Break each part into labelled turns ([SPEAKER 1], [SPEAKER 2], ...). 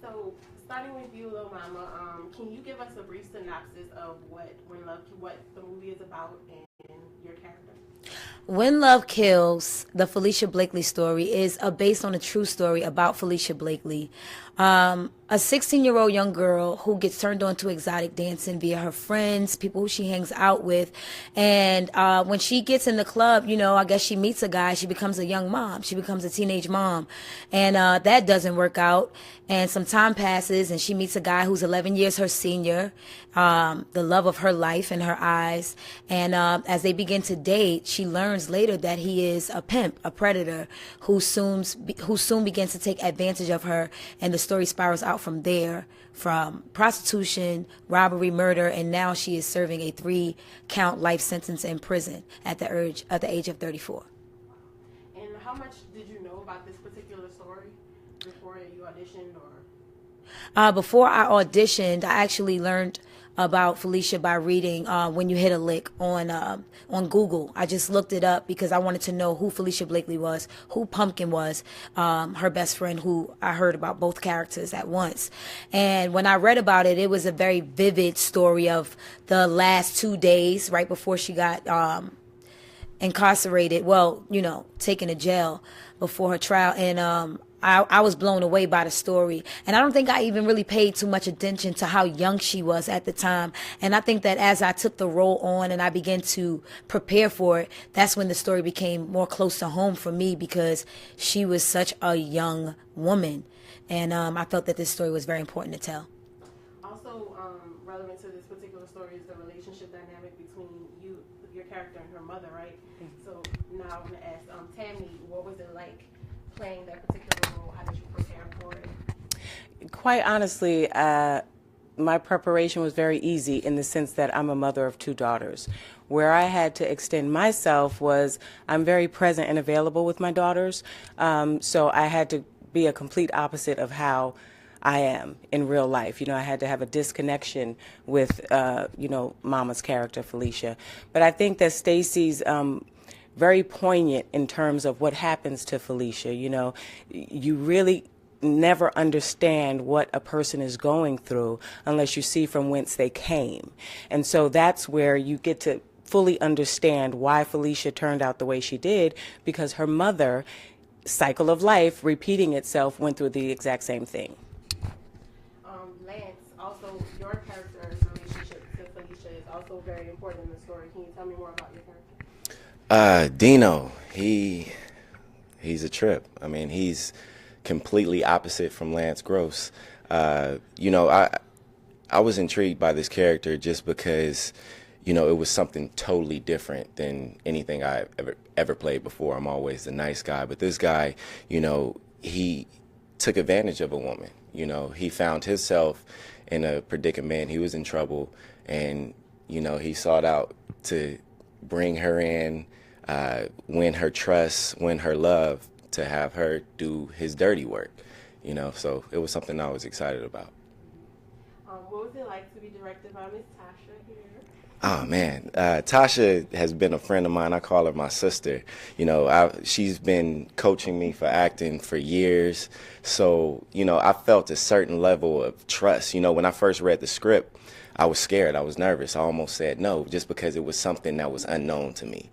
[SPEAKER 1] So, starting with you, Lil Mama, can you give us a brief synopsis of what the movie is about and your character?
[SPEAKER 2] When Love Kills, the Felicia Blakely story, is based on a true story about Felicia Blakely, a 16-year-old young girl who gets turned on to exotic dancing via her friends, people who she hangs out with. And when she gets in the club, I guess she meets a guy. She becomes a young mom. She becomes a teenage mom. And that doesn't work out. And some time passes, and she meets a guy who's 11 years her senior, the love of her life in her eyes. And as they begin to date, she learns later that he is a pimp, a predator, who soon begins to take advantage of her. And the story spirals out from there, from prostitution, robbery, murder, and now she is serving a 3-count life sentence in prison at the age of 34.
[SPEAKER 1] And how much did you know about this particular story before you auditioned, or?
[SPEAKER 2] Before I auditioned, I actually learned about Felicia by reading When You Hit a Lick on Google. I just looked it up because I wanted to know who Felicia Blakely was, who Pumpkin was, her best friend, who I heard about both characters at once. And when I read about it, it was a very vivid story of the last 2 days right before she got incarcerated, taken to jail before her trial. And I was blown away by the story. And I don't think I even really paid too much attention to how young she was at the time. And I think that as I took the role on and I began to prepare for it, that's when the story became more close to home for me, because she was such a young woman. And I felt that this story was very important to tell.
[SPEAKER 1] Also, relevant to this particular story is the relationship dynamic between your character and her mother, right? So now I'm going to ask Tami, what was it like playing that particular role? How did you prepare for it?
[SPEAKER 3] Quite honestly, my preparation was very easy in the sense that I'm a mother of 2 daughters. Where I had to extend myself was I'm very present and available with my daughters, so I had to be a complete opposite of how I am in real life. I had to have a disconnection with, Mama's character, Felicia. But I think that Stacy's very poignant in terms of what happens to Felicia. You really never understand what a person is going through unless you see from whence they came. And so that's where you get to fully understand why Felicia turned out the way she did, because her mother, cycle of life repeating itself, went through the exact same thing.
[SPEAKER 1] Lance, also your character's relationship to Felicia is also very important in the story. Can you tell me more about your character?
[SPEAKER 4] Dino, he's a trip. I mean, he's completely opposite from Lance Gross. I was intrigued by this character just because, it was something totally different than anything I've ever played before. I'm always the nice guy, but this guy, he took advantage of a woman. He found himself in a predicament. He was in trouble, and, he sought out to bring her in, win her trust, win her love, to have her do his dirty work, so it was something I was excited about.
[SPEAKER 1] What was it like to be directed by Miss Tasha here?
[SPEAKER 4] Oh, man. Tasha has been a friend of mine. I call her my sister. She's been coaching me for acting for years. So, I felt a certain level of trust. When I first read the script, I was scared. I was nervous. I almost said no, just because it was something that was unknown to me,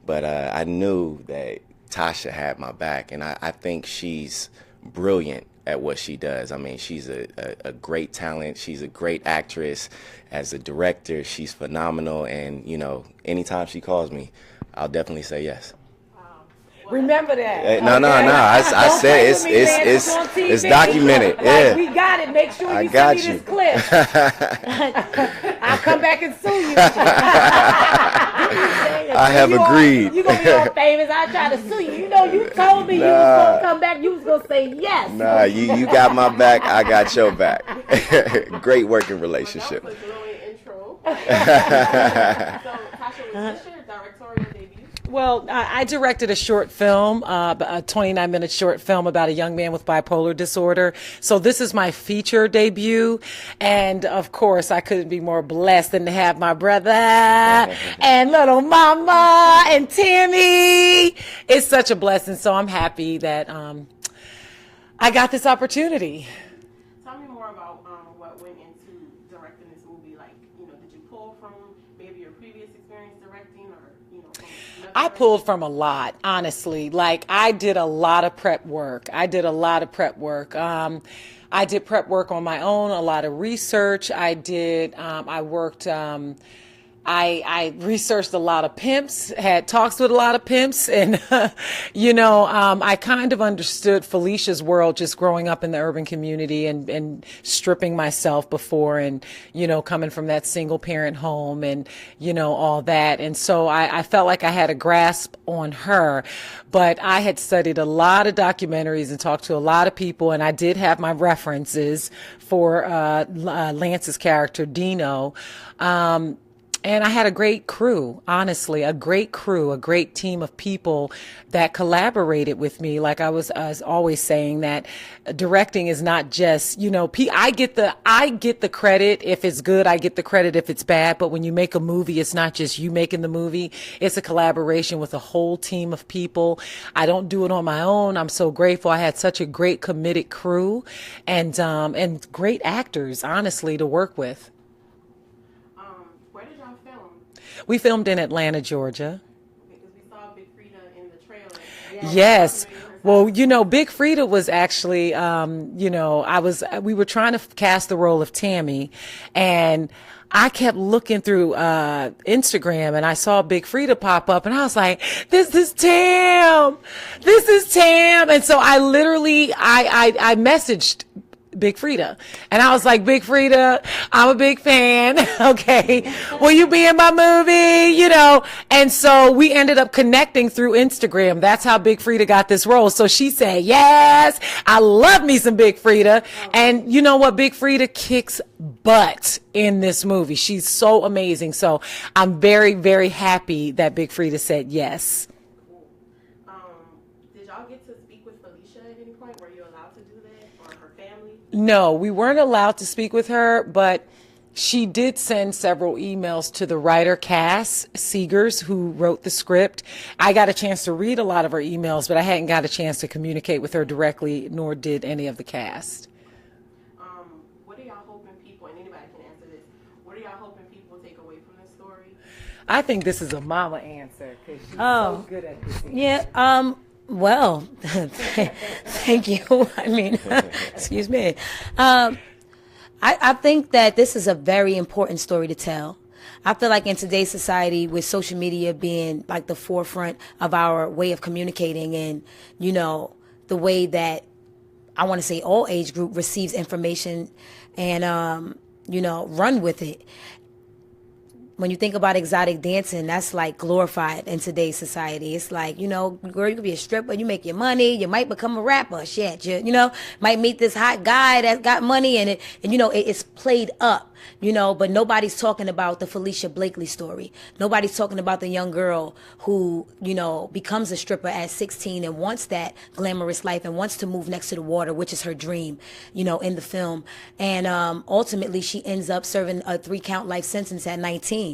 [SPEAKER 4] But I knew that Tasha had my back, and I think she's brilliant at what she does. I mean, she's a great talent. She's a great actress. As a director, she's phenomenal. And, anytime she calls me, I'll definitely say yes.
[SPEAKER 5] Remember that.
[SPEAKER 4] No. I said it's documented. Yeah,
[SPEAKER 5] we got it. Make sure you
[SPEAKER 4] got
[SPEAKER 5] send me
[SPEAKER 4] you.
[SPEAKER 5] this clip. I'll come back and sue you.
[SPEAKER 4] I have agreed.
[SPEAKER 5] You're gonna be all famous. I try to sue you. You told me you was gonna come back. You was gonna say yes.
[SPEAKER 4] Nah, you got my back. I got your back. Great working relationship.
[SPEAKER 1] That was a glowing intro. So, Tasha, was this your directorial debut?
[SPEAKER 3] Well, I directed a short film, a 29-minute short film about a young man with bipolar disorder. So this is my feature debut. And, of course, I couldn't be more blessed than to have my brother and little mama and Tami. It's such a blessing. So I'm happy that I got this opportunity.
[SPEAKER 6] I pulled from a lot, honestly. Like, I did a lot of prep work. I did prep work on my own, a lot of research. I researched a lot of pimps, had talks with a lot of pimps, and, I kind of understood Felicia's world just growing up in the urban community and stripping myself before and, coming from that single parent home and, all that. And so I felt like I had a grasp on her, but I had studied a lot of documentaries and talked to a lot of people, and I did have my references for Lance's character, Dino. And I had a great crew, honestly, a great team of people that collaborated with me. Like I was always saying, that directing is not just, I get the credit if it's good, I get the credit if it's bad. But when you make a movie, it's not just you making the movie. It's a collaboration with a whole team of people. I don't do it on my own. I'm so grateful. I had such a great committed crew and great actors, honestly, to work with. We filmed in Atlanta, Georgia.
[SPEAKER 1] Because we saw Big Frida in the trailer.
[SPEAKER 6] Yes. Well, Big Frida was actually, we were trying to cast the role of Tami, and I kept looking through Instagram, and I saw Big Frida pop up, and I was like, this is Tam. And so I literally, I messaged Big Frida. And I was like, Big Frida, I'm a big fan. Okay. Will you be in my movie? And so we ended up connecting through Instagram. That's how Big Frida got this role. So she said, yes, I love me some Big Frida. And you know what? Big Frida kicks butt in this movie. She's so amazing. So I'm very, very happy that Big Frida said yes.
[SPEAKER 1] Did y'all get to speak with Felicia at any point? Were you allowed to do that, or her family?
[SPEAKER 6] No, we weren't allowed to speak with her, but she did send several emails to the writer, Cass Seegers, who wrote the script. I got a chance to read a lot of her emails, but I hadn't got a chance to communicate with her directly, nor did any of the cast.
[SPEAKER 1] What are y'all hoping people, and anybody can answer this, what are y'all hoping people take away from this story?
[SPEAKER 6] I think this is a mama answer, because she's so good at this.
[SPEAKER 2] Yeah, well, thank you. I mean, excuse me. I think that this is a very important story to tell. I feel like in today's society, with social media being like the forefront of our way of communicating, and, the way that I want to say all age group receives information and, run with it. When you think about exotic dancing, that's like glorified in today's society. It's like, girl, you could be a stripper, you make your money, you might become a rapper, shit, might meet this hot guy that's got money, and it's played up, but nobody's talking about the Felicia Blakely story. Nobody's talking about the young girl who, becomes a stripper at 16 and wants that glamorous life and wants to move next to the water, which is her dream, in the film. And ultimately, she ends up serving a 3-count life sentence at 19.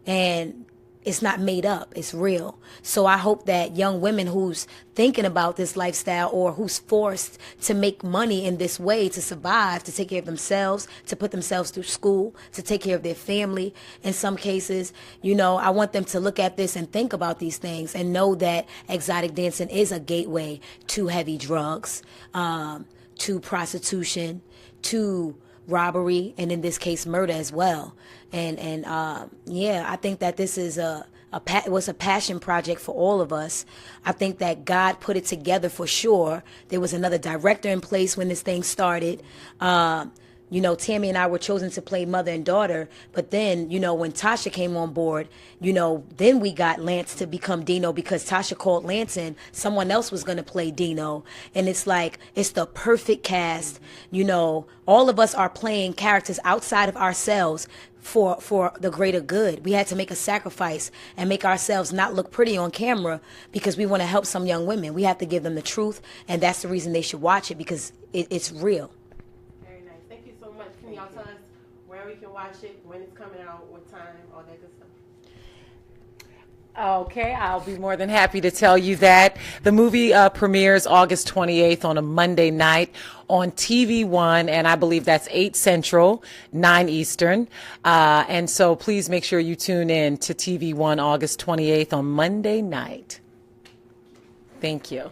[SPEAKER 2] And it's not made up, it's real. So I hope that young women who's thinking about this lifestyle, or who's forced to make money in this way to survive, to take care of themselves, to put themselves through school, to take care of their family in some cases, I want them to look at this and think about these things and know that exotic dancing is a gateway to heavy drugs, to prostitution, to robbery, and in this case, murder as well. And I think that this is it was a passion project for all of us. I think that God put it together for sure. There was another director in place when this thing started. Tami and I were chosen to play mother and daughter, but then, when Tasha came on board, then we got Lance to become Dino, because Tasha called Lance in. Someone else was going to play Dino. And it's like, it's the perfect cast. All of us are playing characters outside of ourselves for the greater good. We had to make a sacrifice and make ourselves not look pretty on camera because we want to help some young women. We have to give them the truth, and that's the reason they should watch it, because it's real.
[SPEAKER 1] Very nice. Thank you so much. Can y'all tell us where we can watch it, when it's coming out, what time, all that good stuff?
[SPEAKER 6] Okay, I'll be more than happy to tell you that. The movie premieres August 28th on a Monday night on TV One, and I believe that's 8 Central, 9 Eastern. And so please make sure you tune in to TV One August 28th on Monday night. Thank you.